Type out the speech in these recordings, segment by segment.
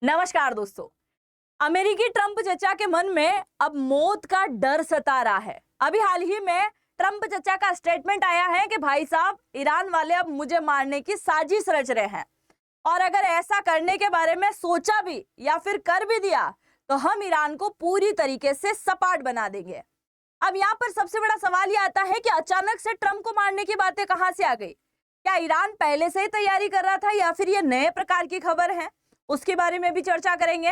नमस्कार दोस्तों। अमेरिकी ट्रंप चचा के मन में अब मौत का डर सता रहा है। अभी हाल ही में ट्रंप चचा का स्टेटमेंट आया है कि भाई साहब, ईरान वाले अब मुझे मारने की साजिश रच रहे हैं और अगर ऐसा करने के बारे में सोचा भी या फिर कर भी दिया तो हम ईरान को पूरी तरीके से सपाट बना देंगे। अब यहाँ पर सबसे बड़ा सवाल ये आता है कि अचानक से ट्रंप को मारने की बातें कहां से आ गई? क्या ईरान पहले से ही तैयारी कर रहा था या फिर ये नए प्रकार की खबर है? उसके बारे में भी चर्चा करेंगे।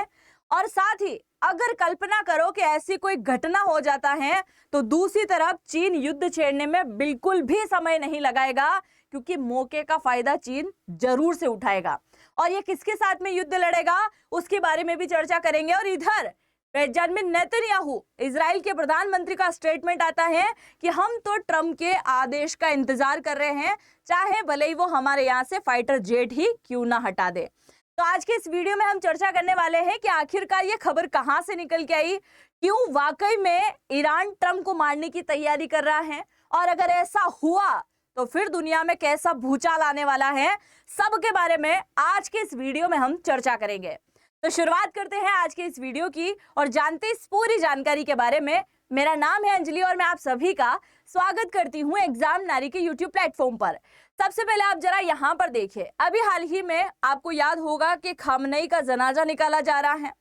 और साथ ही अगर कल्पना करो कि ऐसी कोई घटना हो जाता है तो दूसरी तरफ चीन युद्ध छेड़ने में बिल्कुल भी समय नहीं लगाएगा, क्योंकि मौके का फायदा चीन जरूर से उठाएगा। और ये किसके साथ में युद्ध लड़ेगा उसके बारे में भी चर्चा करेंगे। और इधर बेंजामिन नेतन्याहू, इजराइल के प्रधानमंत्री का स्टेटमेंट आता है कि हम तो ट्रंप के आदेश का इंतजार कर रहे हैं, चाहे भले ही वो हमारे यहाँ से फाइटर जेट ही क्यों ना हटा दे। तो आज के इस वीडियो में हम चर्चा करने वाले हैं कि आखिरकार ये खबर कहां से निकल के आई, क्यों वाकई में ईरान ट्रंप को मारने की तैयारी कर रहा है, और अगर ऐसा हुआ तो फिर दुनिया में कैसा भूचाल आने वाला है, सब के बारे में आज के इस वीडियो में हम चर्चा करेंगे। तो शुरुआत करते हैं आज के इस वीडियो की और जानते हैं इस पूरी जानकारी के बारे में। मेरा नाम है अंजलि और मैं आप सभी का स्वागत करती हूं एग्जाम नारी के यूट्यूब प्लेटफॉर्म पर। सबसे पहले आप जरा यहाँ पर देखिए, अभी हाल ही में आपको याद होगा कि खामनेई का जनाजा निकाला जा रहा है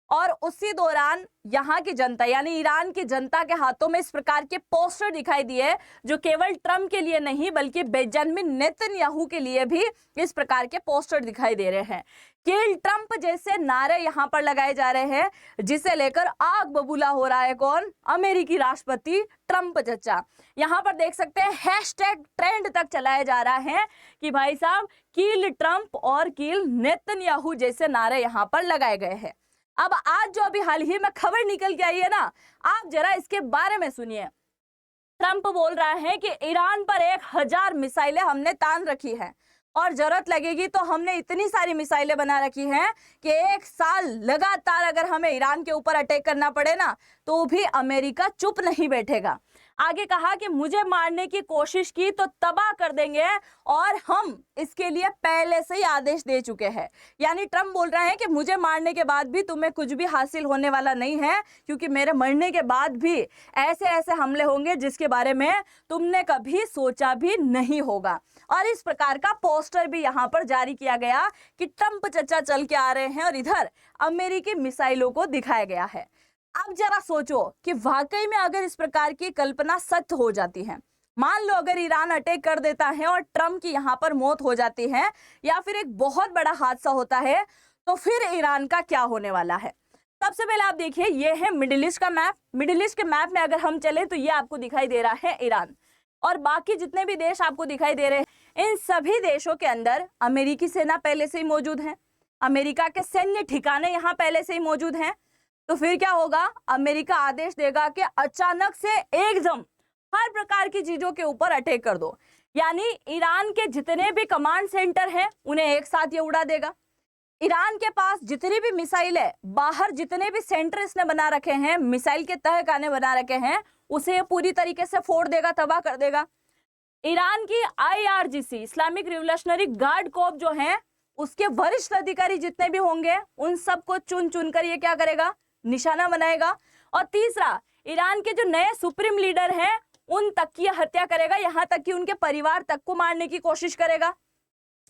और उसी दौरान यहाँ की जनता यानी ईरान की जनता के हाथों में इस प्रकार के पोस्टर दिखाई दिए, जो केवल ट्रंप के लिए नहीं बल्कि बेंजामिन नेतन्याहू के लिए भी इस प्रकार के पोस्टर दिखाई दे रहे हैं। किल ट्रंप जैसे नारे यहाँ पर लगाए जा रहे हैं, जिसे लेकर आग बबूला हो रहा है कौन? अमेरिकी राष्ट्रपति ट्रंप चचा। यहाँ पर देख सकते हैं हैशटैग ट्रेंड तक चलाया जा रहा है कि भाई साहब किल ट्रंप और किल नेतन्याहू जैसे नारे यहाँ पर लगाए गए हैं। अब आज जो अभी हाल ही में खबर निकल के आई है ना, आप जरा इसके बारे में सुनिए। ट्रंप बोल रहा है कि ईरान पर 1000 मिसाइलें हमने तान रखी है और जरूरत लगेगी तो हमने इतनी सारी मिसाइलें बना रखी हैं कि 1 साल लगातार अगर हमें ईरान के ऊपर अटैक करना पड़े ना तो भी अमेरिका चुप नहीं बैठेगा। आगे कहा कि मुझे मारने की कोशिश की तो तबाह कर देंगे और हम इसके लिए पहले से ही आदेश दे चुके हैं। यानी ट्रंप बोल रहे हैं कि मुझे मारने के बाद भी तुम्हें कुछ भी हासिल होने वाला नहीं है, क्योंकि मेरे मरने के बाद भी ऐसे ऐसे हमले होंगे जिसके बारे में तुमने कभी सोचा भी नहीं होगा। और इस प्रकार का पोस्टर भी यहाँ पर जारी किया गया कि ट्रंप चचा चल के आ रहे हैं और इधर अमेरिकी मिसाइलों को दिखाया गया है। अब जरा सोचो कि वाकई में अगर इस प्रकार की कल्पना सत्य हो जाती है, मान लो अगर ईरान अटैक कर देता है और ट्रंप की यहाँ पर मौत हो जाती है या फिर एक बहुत बड़ा हादसा होता है, तो फिर ईरान का क्या होने वाला है? सबसे पहले आप देखिए, ये है मिडिल ईस्ट का मैप। मिडिल ईस्ट के मैप में अगर हम चले तो ये आपको दिखाई दे रहा है ईरान, और बाकी जितने भी देश आपको दिखाई दे रहे हैं इन सभी देशों के अंदर अमेरिकी सेना पहले से ही मौजूद है, अमेरिका के सैन्य ठिकाने यहाँ पहले से ही मौजूद हैं। तो फिर क्या होगा? अमेरिका आदेश देगा कि अचानक से एकदम हर प्रकार की चीजों के ऊपर अटैक कर दो, यानी ईरान के जितने भी कमांड सेंटर हैं उन्हें एक साथ ये उड़ा देगा। ईरान के पास जितनी भी मिसाइल है, बाहर जितने भी सेंटर इसने बना रखे हैं, मिसाइल के तहखाने बना रखे हैं, उसे पूरी तरीके से फोड़ देगा, तबाह कर देगा। ईरान की IRGC Islamic revolutionary guard core जो है, उसके वरिष्ठ अधिकारी जितने भी होंगे उन सबको चुन चुन कर ये क्या करेगा? निशाना बनाएगा। और तीसरा, ईरान के जो नए सुप्रीम लीडर हैं उन तक की हत्या करेगा, यहां तक कि उनके परिवार तक को मारने की कोशिश करेगा।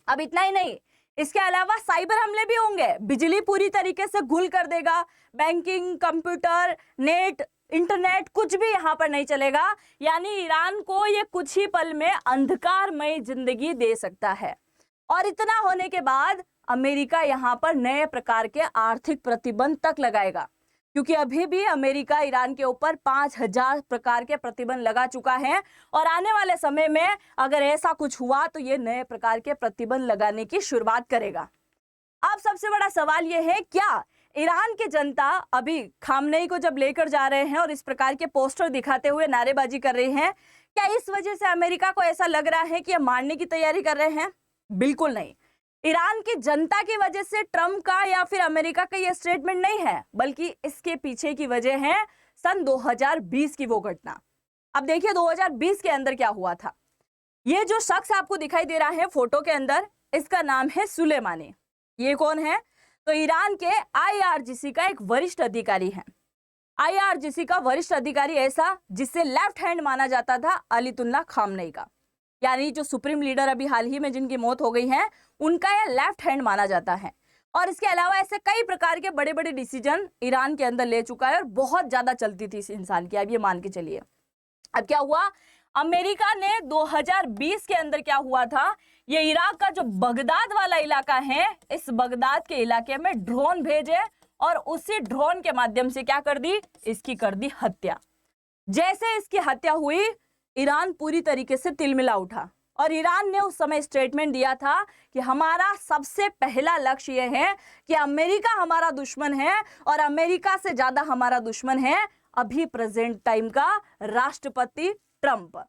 अब इतना ही नहीं, इसके अलावा साइबर हमले भी होंगे, बिजली पूरी तरीके से गुल कर देगा, बैंकिंग, कंप्यूटर, नेट, इंटरनेट कुछ भी यहाँ पर नहीं चलेगा। यानी ईरान को ये कुछ ही पल में अंधकारमय जिंदगी दे सकता है। और इतना होने के बाद अमेरिका यहाँ पर नए प्रकार के आर्थिक प्रतिबंध तक लगाएगा, क्योंकि अभी भी अमेरिका ईरान के ऊपर 5000 प्रकार के प्रतिबंध लगा चुका है और आने वाले समय में अगर ऐसा कुछ हुआ तो ये नए प्रकार के प्रतिबंध लगाने की शुरुआत करेगा। अब सबसे बड़ा सवाल ये है, क्या ईरान की जनता अभी खामनेई को जब लेकर जा रहे हैं और इस प्रकार के पोस्टर दिखाते हुए नारेबाजी कर रही हैं, क्या इस वजह से अमेरिका को ऐसा लग रहा है कि ये मारने की तैयारी कर रहे हैं? बिल्कुल नहीं। ईरान की जनता की वजह से ट्रंप का या फिर अमेरिका का ये स्टेटमेंट नहीं है, बल्कि इसके पीछे की वजह है सन 2020 की वो घटना। अब देखिए 2020 के अंदर क्या हुआ था। ये जो शख्स आपको दिखाई दे रहा है फोटो के अंदर, इसका नाम है सुलेमानी। ये कौन है? तो ईरान के आईआरजीसी का एक वरिष्ठ अधिकारी है। आईआरजीसी का वरिष्ठ अधिकारी ऐसा जिससे लेफ्ट हैंड माना जाता था अलीतुल्लाह खामनेई का, यानी जो सुप्रीम लीडर अभी हाल ही में जिनकी मौत हो गई है, उनका यह लेफ्ट हैंड माना जाता है। और इसके अलावा ऐसे कई प्रकार के बड़े बड़े डिसीजन ईरान के अंदर ले चुका है और बहुत ज्यादा चलती थी इस इंसान की, अब ये मान के चलिए। अब क्या हुआ, अमेरिका ने 2020 के अंदर क्या हुआ था, ये इराक का जो बगदाद वाला इलाका है, इस बगदाद के इलाके में ड्रोन भेजे और उसी ड्रोन के माध्यम से क्या कर दी, इसकी कर दी हत्या। जैसे इसकी हत्या हुई, ईरान पूरी तरीके से तिलमिला उठा और ईरान ने उस समय स्टेटमेंट दिया था कि हमारा सबसे पहला लक्ष्य यह है कि अमेरिका हमारा दुश्मन है और अमेरिका से ज्यादा हमारा दुश्मन है अभी प्रेजेंट टाइम का राष्ट्रपति ट्रंप।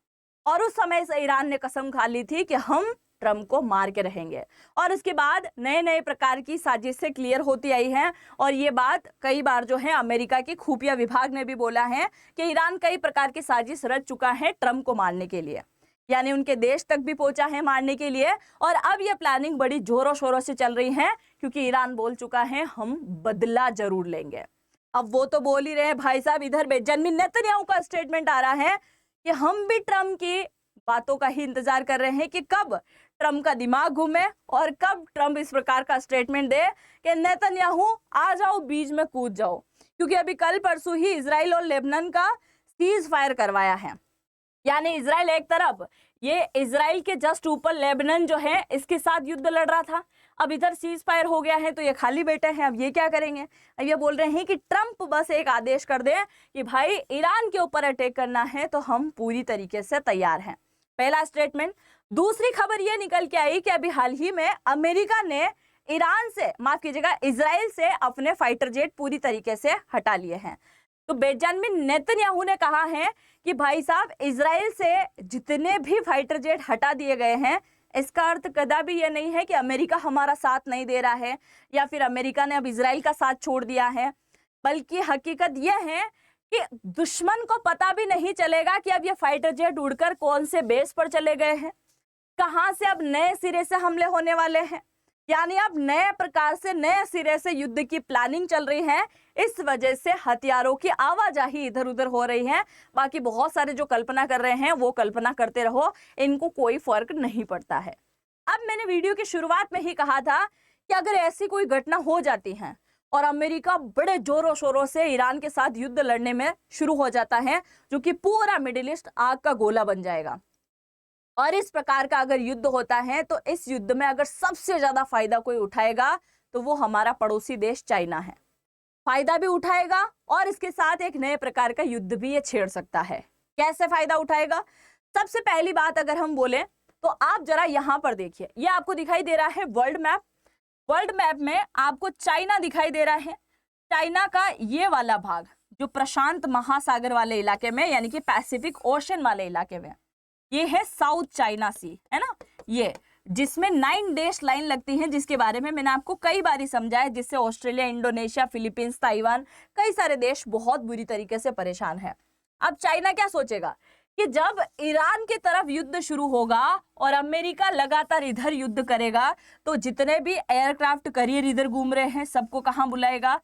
और उस समय से ईरान ने कसम खा ली थी कि हम ट्रंप को मार के रहेंगे। और उसके बाद नए नए प्रकार की साजिशें क्लियर होती आई हैं और ये बात कई बार जो है अमेरिका की खुफिया विभाग ने भी बोला है कि ईरान कई प्रकार की साजिश रच चुका है ट्रंप को मारने के लिए, यानी उनके देश तक भी पहुंचा है मारने के लिए। और अब ये प्लानिंग बड़ी जोरों शोरों से चल रही है क्योंकि ईरान बोल चुका है हम बदला जरूर लेंगे। अब वो तो बोल ही रहे हैं भाई साहब, इधर बेंजामिन नेतन्याहू का स्टेटमेंट आ रहा है कि हम भी ट्रंप की बातों का ही इंतजार कर रहे हैं कि कब ट्रंप का दिमाग घूमे और कब ट्रंप इस प्रकार का स्टेटमेंट दे कि नेतन्याहू आ जाओ, बीच में कूद जाओ। क्योंकि अभी कल परसों ही इजराइल और लेबनान का सीज फायर करवाया है, यानी इजराइल एक तरफ, ये इजराइल के जस्ट ऊपर लेबनान जो है इसके साथ युद्ध लड़ रहा था, अब इधर सीज फायर हो गया है तो ये खाली बैठे हैं, अब ये क्या करेंगे। अब ये बोल रहे हैं कि ट्रंप बस एक आदेश कर दे कि भाई ईरान के ऊपर अटैक करना है तो हम पूरी तरीके से तैयार हैं, पहला स्टेटमेंट। दूसरी खबर ये निकल के आई कि अभी हाल ही में अमेरिका ने ईरान से, माफ कीजिएगा, इजराइल से अपने फाइटर जेट पूरी तरीके से हटा लिए हैं। तो बेंजामिन नेतन्याहू ने कहा है कि भाई साहब इजराइल से जितने भी फाइटर जेट हटा दिए गए हैं, इसका अर्थ कदापि ये नहीं है कि अमेरिका हमारा साथ नहीं दे रहा है या फिर अमेरिका ने अब इजराइल का साथ छोड़ दिया है, बल्कि हकीकत यह है कि दुश्मन को पता भी नहीं चलेगा कि अब ये फाइटर जेट उड़कर कौन से बेस पर चले गए हैं, कहां से अब नए सिरे से हमले होने वाले हैं। यानी अब नए प्रकार से नए सिरे से युद्ध की प्लानिंग चल रही है, इस वजह से हथियारों की आवाजाही इधर उधर हो रही है। बाकी बहुत सारे जो कल्पना कर रहे हैं वो कल्पना करते रहो, इनको कोई फर्क नहीं पड़ता है। अब मैंने वीडियो की शुरुआत में ही कहा था कि अगर ऐसी कोई घटना हो जाती है और अमेरिका बड़े जोरों शोरों से ईरान के साथ युद्ध लड़ने में शुरू हो जाता है, जो कि पूरा मिडिल ईस्ट आग का गोला बन जाएगा। और इस प्रकार का अगर युद्ध होता है तो इस युद्ध में अगर सबसे ज्यादा फायदा कोई उठाएगा तो वो हमारा पड़ोसी देश चाइना है। फायदा भी उठाएगा और इसके साथ एक नए प्रकार का युद्ध भी ये छेड़ सकता है। कैसे फायदा उठाएगा? सबसे पहली बात अगर हम बोले तो आप जरा यहाँ पर देखिए, ये आपको दिखाई दे रहा है वर्ल्ड मैप। वर्ल्ड मैप में आपको चाइना दिखाई दे रहा है। चाइना का ये वाला भाग जो प्रशांत महासागर वाले इलाके में, यानी कि पैसिफिक ओशन वाले इलाके में, ये है साउथ चाइना सी, है ना, ये जिसमें 9 देश लाइन लगती हैं, जिसके बारे में मैंने आपको कई बार समझाया, जिससे ऑस्ट्रेलिया, इंडोनेशिया, फिलीपींस, ताइवान, कई सारे देश बहुत बुरी तरीके से परेशान है। अब चाइना क्या सोचेगा कि जब ईरान की तरफ युद्ध शुरू होगा और अमेरिका लगातार इधर युद्ध करेगा तो जितने भी एयरक्राफ्ट करियर इधर घूम रहे हैं सबको कहाँ बुलाएगा?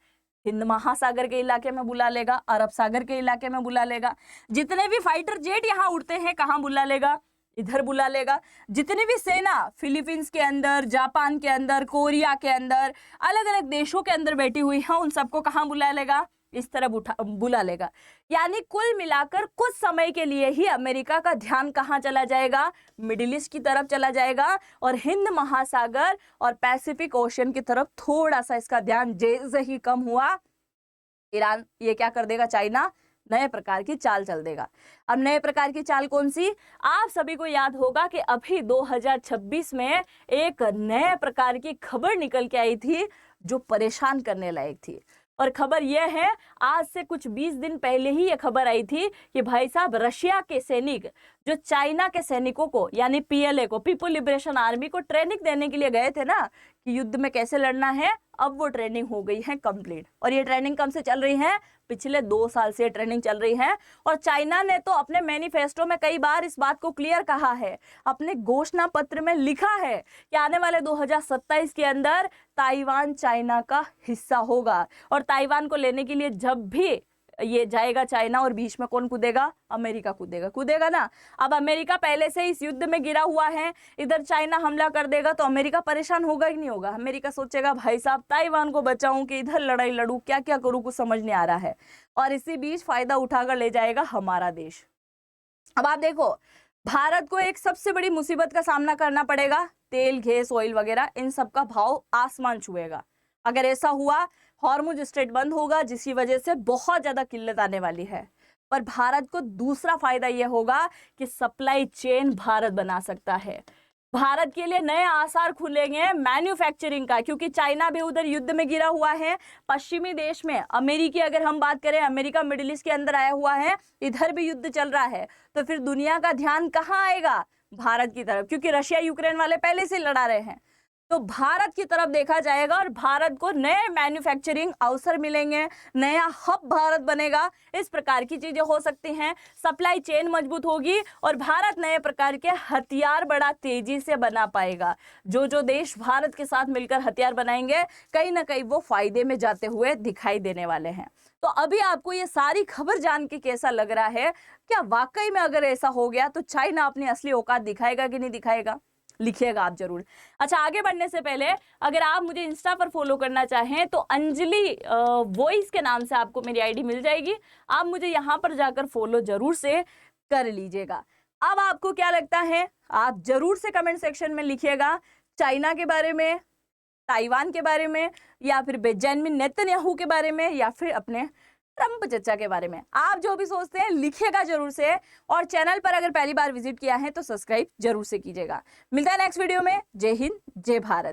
हिंद महासागर के इलाके में बुला लेगा, अरब सागर के इलाके में बुला लेगा। जितने भी फाइटर जेट यहाँ उड़ते हैं कहाँ बुला लेगा? इधर बुला लेगा। जितनी भी सेना फिलीपींस के अंदर, जापान के अंदर, कोरिया के अंदर, अलग अलग देशों के अंदर बैठी हुई है, उन सबको कहाँ बुला लेगा? इस तरह बुला लेगा। यानी कुल मिलाकर कुछ समय के लिए ही अमेरिका का ध्यान कहाँ चला जाएगा? मिडिल ईस्ट की तरफ चला जाएगा और हिंद महासागर और पैसिफिक ओशन की तरफ थोड़ा सा इसका ध्यान जैसे ही कम हुआ, ईरान ये क्या कर देगा? चाइना नए प्रकार की चाल चल देगा। अब नए प्रकार की चाल कौन सी? आप सभी को याद होगा कि अभी 2026 में एक नए प्रकार की खबर निकल के आई थी जो परेशान करने लायक थी। और खबर यह है, आज से कुछ 20 दिन पहले ही ये खबर आई थी कि भाई साहब रशिया के सैनिक जो चाइना के सैनिकों को यानी पीएलए को, पीपल लिबरेशन आर्मी को ट्रेनिंग देने के लिए गए थे ना कि युद्ध में कैसे लड़ना है, अब वो ट्रेनिंग हो गई है कंप्लीट। और ये ट्रेनिंग कब से चल रही है? पिछले 2 साल से ट्रेनिंग चल रही है। और चाइना ने तो अपने मैनिफेस्टो में कई बार इस बात को क्लियर कहा है, अपने घोषणा पत्र में लिखा है कि आने वाले 2027 के अंदर ताइवान चाइना का हिस्सा होगा। और ताइवान को लेने के लिए जब भी ये जाएगा चाइना, और बीच में कौन कूदेगा? अमेरिका कूदेगा ना। अब अमेरिका पहले से इस युद्ध में गिरा हुआ है, इधर चाइना हमला कर देगा तो अमेरिका परेशान होगा कि नहीं होगा? अमेरिका सोचेगा भाई साहब ताइवान को बचाऊं कि इधर लड़ाई लड़ूं, क्या क्या करूं, कुछ समझ नहीं आ रहा है। और इसी बीच फायदा उठाकर ले जाएगा हमारा देश। अब आप देखो, भारत को एक सबसे बड़ी मुसीबत का सामना करना पड़ेगा, तेल, गैस, ऑयल वगैरह इन सब का भाव आसमान छुएगा। अगर ऐसा हुआ, हॉर्मुज स्ट्रेट बंद होगा, जिसकी वजह से बहुत ज्यादा किल्लत आने वाली है। पर भारत को दूसरा फायदा यह होगा कि सप्लाई चेन भारत बना सकता है। भारत के लिए नए आसार खुलेंगे मैन्युफैक्चरिंग का, क्योंकि चाइना भी उधर युद्ध में गिरा हुआ है। पश्चिमी देश में अमेरिकी, अगर हम बात करें, अमेरिका मिडिल ईस्ट के अंदर आया हुआ है, इधर भी युद्ध चल रहा है। तो फिर दुनिया का ध्यान कहाँ आएगा? भारत की तरफ, क्योंकि रशिया यूक्रेन वाले पहले से लड़ा रहे हैं। तो भारत की तरफ देखा जाएगा और भारत को नए मैन्युफैक्चरिंग अवसर मिलेंगे, नया हब भारत बनेगा। इस प्रकार की चीजें हो सकती हैं, सप्लाई चेन मजबूत होगी और भारत नए प्रकार के हथियार बड़ा तेजी से बना पाएगा। जो देश भारत के साथ मिलकर हथियार बनाएंगे, कहीं ना कहीं वो फायदे में जाते हुए दिखाई देने वाले हैं। तो अभी आपको ये सारी खबर जान के कैसा लग रहा है? क्या वाकई में अगर ऐसा हो गया तो चाइना अपनी असली औकात दिखाएगा कि नहीं दिखाएगा? लिखिएगा आप जरूर। अच्छा, आगे बढ़ने से पहले अगर आप मुझे इंस्टा पर फॉलो करना चाहें तो अंजलि वॉइस के नाम से आपको मेरी आईडी मिल जाएगी। आप मुझे यहाँ पर जाकर फॉलो जरूर से कर लीजिएगा। अब आपको क्या लगता है, आप जरूर से कमेंट सेक्शन में लिखिएगा, चाइना के बारे में, ताइवान के बारे में, या फिर बेंजामिन नेतन्याहू के बारे में, या फिर अपने ट्रंप चचा के बारे में। आप जो भी सोचते हैं लिखिएगा जरूर से। और चैनल पर अगर पहली बार विजिट किया है तो सब्सक्राइब जरूर से कीजिएगा। मिलता है नेक्स्ट वीडियो में। जय हिंद, जय भारत।